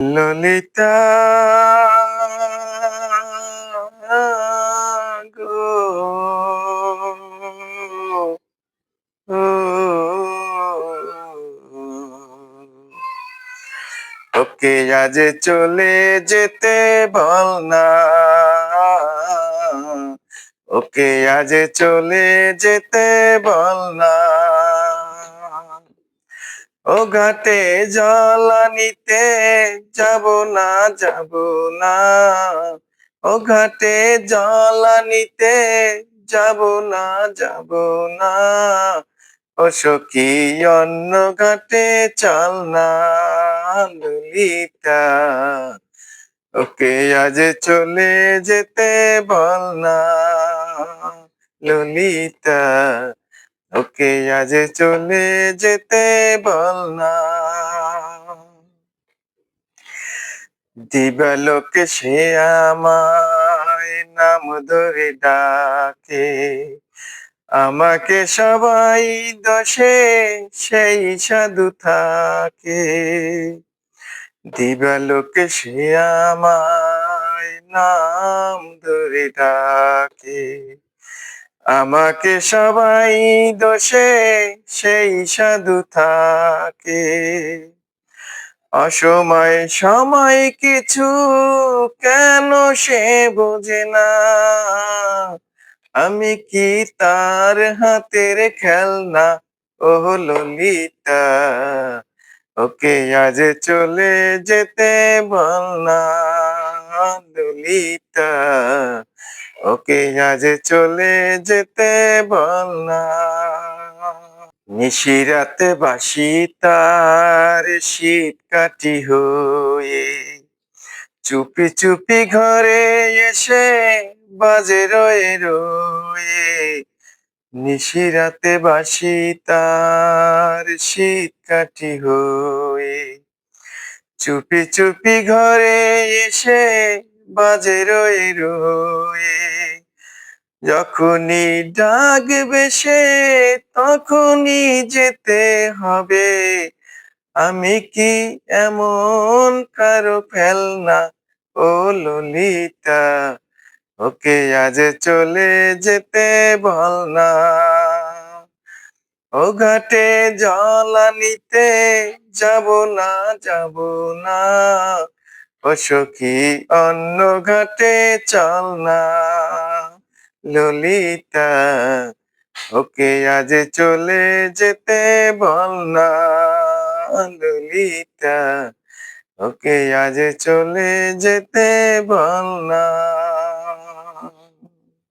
ললিতা গো, ও ওকে আজ চলে যেতে বল না, ওকে আজ চলে যেতে বল না। ও ঘাটে জল আনিতে যাব না, যাব না। ও ঘাটে জল আনিতে যাব না, যাব না। ও সখী অন্য ঘাটে চল না, ললিতা ওকে আজ চলে যেতে বল না, ললিতা ওকে আজ চলে যেতে বল না। দিবালোকে সে আমায় নাম ধরে ডাকে, আমাকে সবাই দোষে সেই সাধু থাকে। দিবালোকে সে আমায় নাম ধরে ডাকে, আমাকে সবাই দোষে সেই সাধু থাকে। অসময় সময় কিছু কেন সে বোঝে না, আমি কি তার হাতের খেলনা, ও ললিতা ওকে আজ চলে যেতে বল না, ললিতা ওকে আজ চলে যেতে বল না। নিশিরাতে বাসি তার শীত কাটি হয়ে, চুপি চুপি ঘরে এসে বাজে রয়ে রয়ে। নিশিরাতে বাসি তার শীত কাটি হয়ে, চুপি চুপি ঘরে এসে বাজে রয়ে রয়ে। যখনই ডাকবে সে তখনই যেতে হবে, আমি কি এমন কারো ফেলনা, ও ললিতা ওকে আজ চলে যেতে বল না। ও ঘাটে জল আনিতে যাব না, যাব না। ও সখী অন্য ঘাটে চল না, ললিতা ওকে আজ চলে যেতে বল না, ললিতা ওকে আজ চলে যেতে বল না।